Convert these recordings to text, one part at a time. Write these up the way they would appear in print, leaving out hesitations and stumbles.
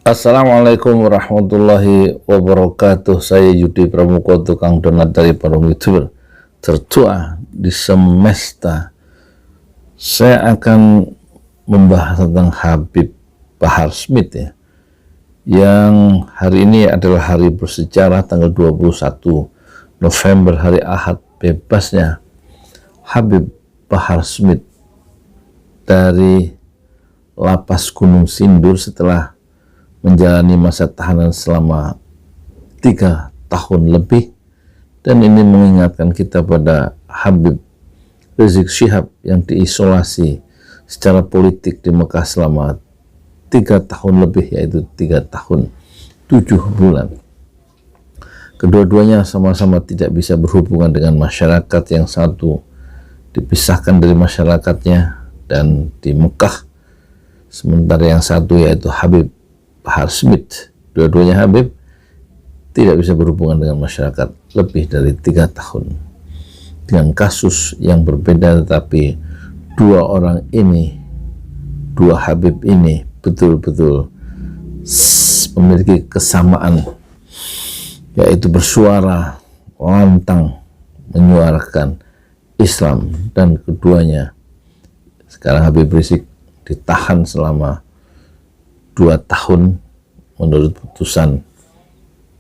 Assalamualaikum warahmatullahi wabarakatuh. Saya Yudi Pramuko, tukang donat dari para YouTuber tertua di semesta. Saya akan membahas tentang Habib Bahar Smith ya, yang hari ini adalah hari bersejarah, tanggal 21 November, hari Ahad bebasnya Habib Bahar Smith dari lapas Gunung Sindur setelah menjalani masa tahanan selama 3 tahun lebih. Dan ini mengingatkan kita pada Habib Rizik Syihab yang diisolasi secara politik di Mekah selama 3 tahun lebih, yaitu 3 tahun 7 bulan. Kedua-duanya sama-sama tidak bisa berhubungan dengan masyarakat. Yang satu dipisahkan dari masyarakatnya dan di Mekah, sementara yang satu yaitu Habib Bahar Smith, dua-duanya Habib, tidak bisa berhubungan dengan masyarakat lebih dari 3 tahun dengan kasus yang berbeda, tetapi dua orang ini, dua Habib ini betul-betul memiliki kesamaan, yaitu bersuara lantang menyuarakan Islam. Dan keduanya sekarang, Habib Rizik ditahan selama 2 tahun menurut putusan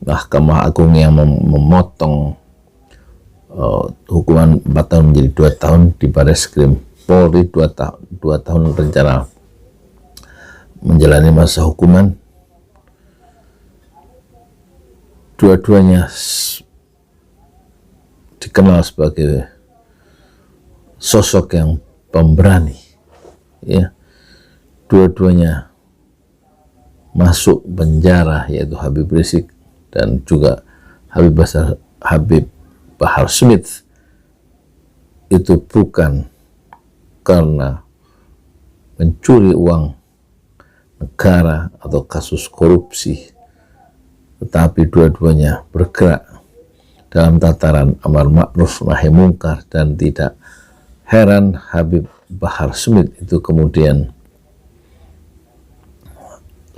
Mahkamah Agung yang memotong hukuman 4 tahun menjadi 2 tahun di Bareskrim Polri. 2 tahun rencana menjalani masa hukuman. Dua-duanya dikenal sebagai sosok yang pemberani ya. Dua-duanya masuk penjara, yaitu Habib Rizik dan juga Habib Bahar Smith, itu bukan karena mencuri uang negara atau kasus korupsi, tetapi dua-duanya bergerak dalam tataran amar ma'ruf nahi mungkar. Dan tidak heran Habib Bahar Smith itu kemudian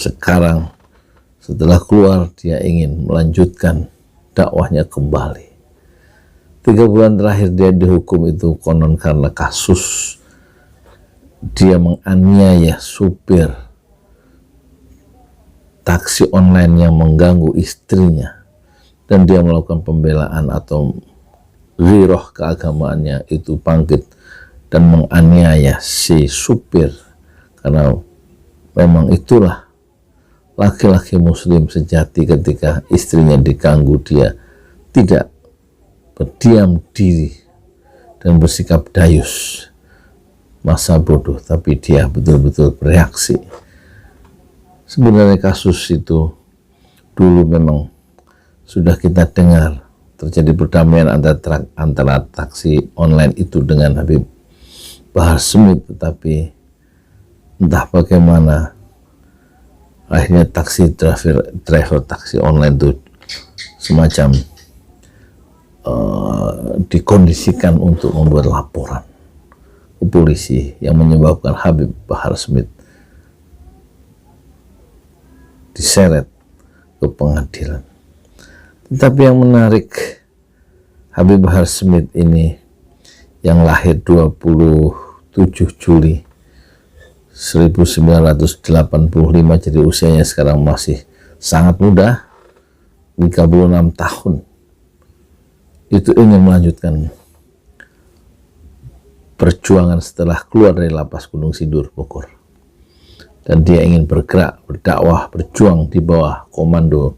sekarang setelah keluar, dia ingin melanjutkan dakwahnya kembali. 3 bulan terakhir dia dihukum itu konon karena kasus dia menganiaya supir taksi online yang mengganggu istrinya, dan dia melakukan pembelaan atau ghiroh keagamaannya itu bangkit dan menganiaya si supir, karena memang itulah laki-laki muslim sejati. Ketika istrinya diganggu, dia tidak berdiam diri dan bersikap dayus masa bodoh, tapi dia betul-betul bereaksi. Sebenarnya kasus itu dulu memang sudah kita dengar terjadi perdamaian antara taksi online itu dengan Habib Bahar Smith, tetapi entah bagaimana akhirnya driver taksi online itu semacam dikondisikan untuk membuat laporan ke polisi, yang menyebabkan Habib Bahar Smith diseret ke pengadilan. Tetapi yang menarik, Habib Bahar Smith ini yang lahir 27 Juli 1985, jadi usianya sekarang masih sangat muda, 36 tahun. Itu ingin melanjutkan perjuangan setelah keluar dari lapas Gunung Sindur Bogor, dan dia ingin bergerak, berdakwah, berjuang di bawah komando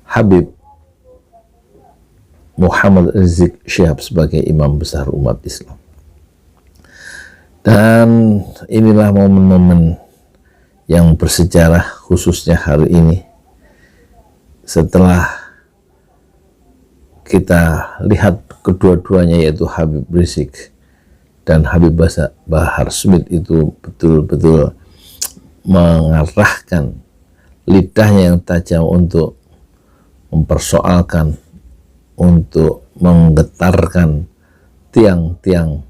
Habib Muhammad Rizik Syihab sebagai imam besar umat Islam. Dan inilah momen-momen yang bersejarah, khususnya hari ini, setelah kita lihat kedua-duanya, yaitu Habib Rizik dan Habib Bahar Smith, itu betul-betul mengarahkan lidahnya yang tajam untuk mempersoalkan, untuk menggetarkan tiang-tiang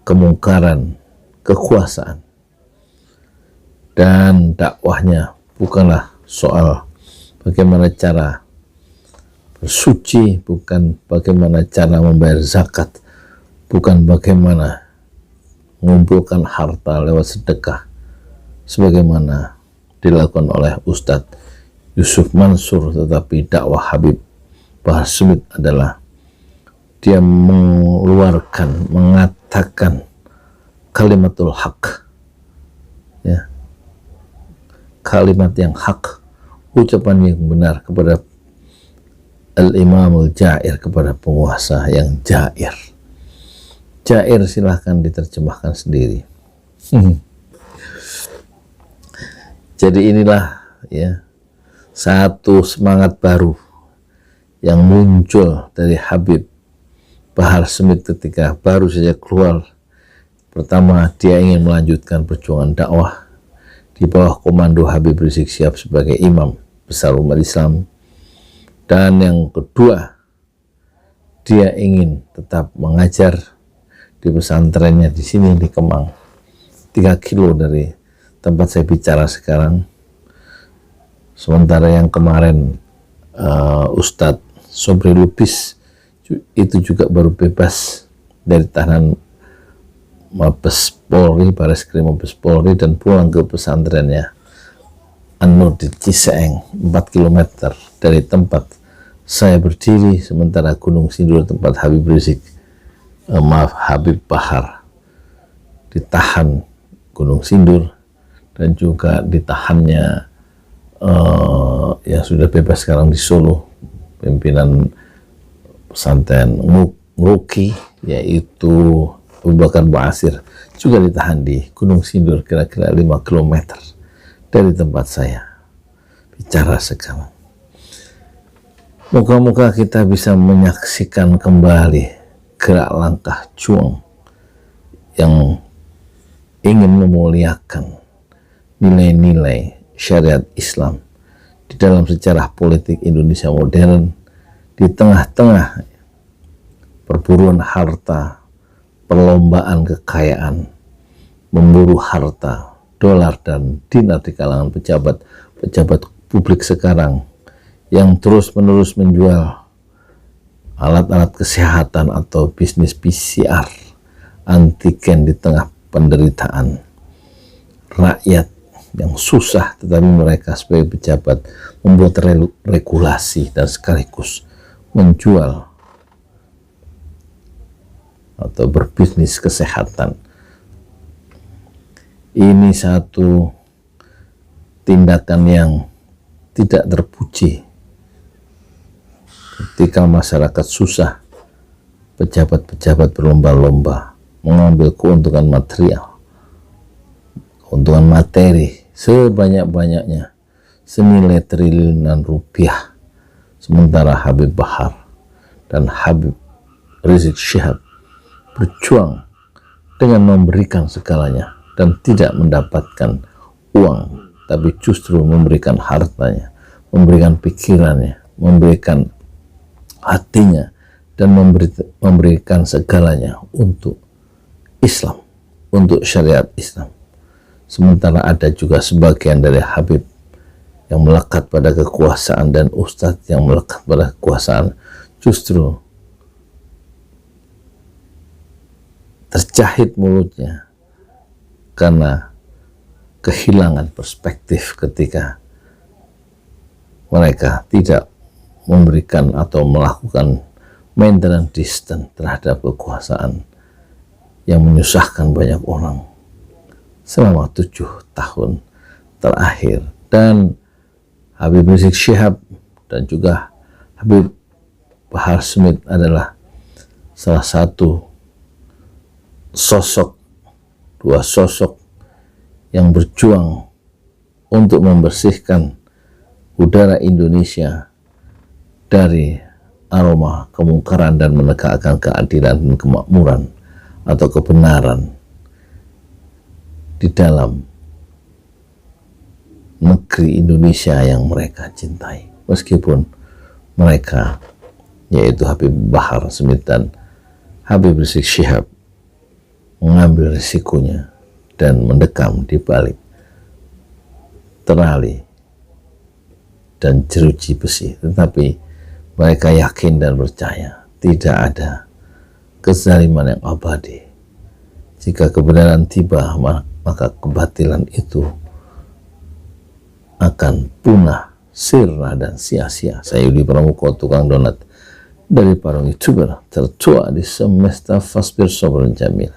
kemungkaran kekuasaan, dan dakwahnya bukanlah soal bagaimana cara bersuci, bukan bagaimana cara membayar zakat, bukan bagaimana mengumpulkan harta lewat sedekah sebagaimana dilakukan oleh Ustadz Yusuf Mansur, tetapi dakwah Habib Bahar Smith adalah dia mengeluarkan, mengatakan kalimatul haq, ya, kalimat yang hak, ucapan yang benar kepada al-imamul jair, kepada penguasa yang jair. Jair silahkan diterjemahkan sendiri. Jadi inilah, ya, satu semangat baru yang muncul dari Habib Bahar Smith ketika baru saja keluar. Pertama, dia ingin melanjutkan perjuangan dakwah di bawah komando Habib Rizik Syihab sebagai imam besar umat Islam. Dan yang kedua, dia ingin tetap mengajar di pesantrennya di sini di Kemang, 3 kilo dari tempat saya bicara sekarang. Sementara yang kemarin Ustadz Sobri Lubis itu juga baru bebas dari tahanan Mabes Polri, Bareskrim Mabes Polri, dan pulang ke pesantrennya An-Nur di Ciseeng, 4 km dari tempat saya berdiri. Sementara Gunung Sindur, tempat Habib Rizik, Habib Bahar ditahan Gunung Sindur, dan juga ditahannya yang sudah bebas sekarang di Solo, pimpinan pesantren Nguki, yaitu Abu Bakar Ba'asir, juga ditahan di Gunung Sindur, kira-kira 5 km dari tempat saya bicara sekarang. Moga-moga kita bisa menyaksikan kembali gerak langkah juang yang ingin memuliakan nilai-nilai syariat Islam di dalam sejarah politik Indonesia modern, di tengah-tengah perburuan harta, perlombaan kekayaan, memburu harta, dolar dan dinar di kalangan pejabat publik sekarang yang terus-menerus menjual alat-alat kesehatan atau bisnis PCR antigen di tengah penderitaan rakyat yang susah, tetapi mereka sebagai pejabat membuat regulasi dan sekaligus menjual atau berbisnis kesehatan. Ini satu tindakan yang tidak terpuji. Ketika masyarakat susah, pejabat-pejabat berlomba-lomba mengambil keuntungan material, keuntungan materi sebanyak-banyaknya, senilai triliunan rupiah. Sementara Habib Bahar dan Habib Rizik Syihab berjuang dengan memberikan segalanya dan tidak mendapatkan uang, tapi justru memberikan hartanya, memberikan pikirannya, memberikan hatinya, dan memberikan segalanya untuk Islam, untuk syariat Islam. Sementara ada juga sebagian dari Habib yang melekat pada kekuasaan dan ustadz yang melekat pada kekuasaan justru terjahit mulutnya karena kehilangan perspektif ketika mereka tidak memberikan atau melakukan maintenance distance terhadap kekuasaan yang menyusahkan banyak orang selama 7 tahun terakhir. Dan Habib Rizik Syihab dan juga Habib Bahar Smith adalah salah satu sosok, 2 sosok yang berjuang untuk membersihkan udara Indonesia dari aroma kemungkaran dan menegakkan keadilan dan kemakmuran atau kebenaran di dalam negeri Indonesia yang mereka cintai. Meskipun mereka, yaitu Habib Bahar Smith dan Habib Rizik Syihab, mengambil risikonya dan mendekam di balik terali dan jeruji besi, tetapi mereka yakin dan percaya tidak ada kezaliman yang abadi. Jika kebenaran tiba, maka kebatilan itu akan punah, sirna, dan sia-sia. Saya Yudi Pramuko, tukang donat dari Parung, YouTuber tertua di semesta. Fasbir Sabran Jamil.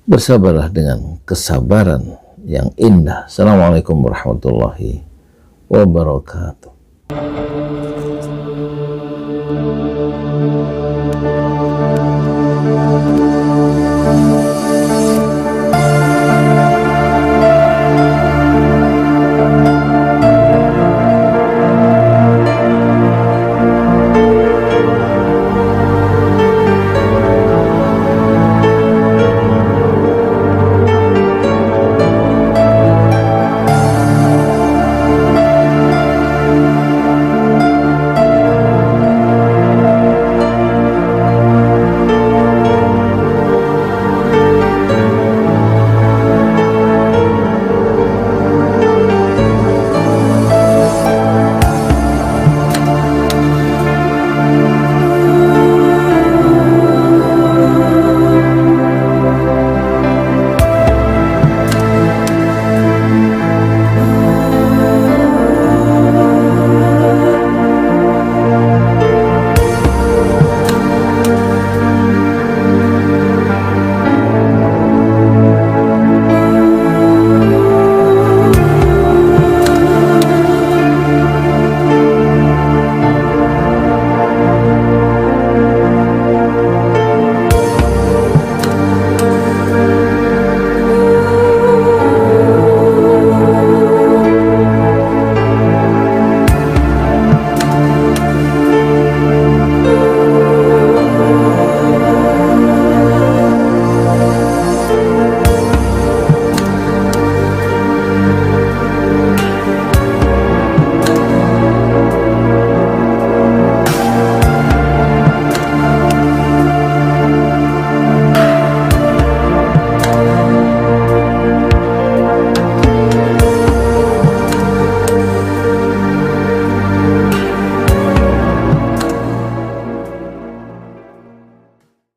Bersabarlah dengan kesabaran yang indah. Assalamualaikum warahmatullahi wabarakatuh.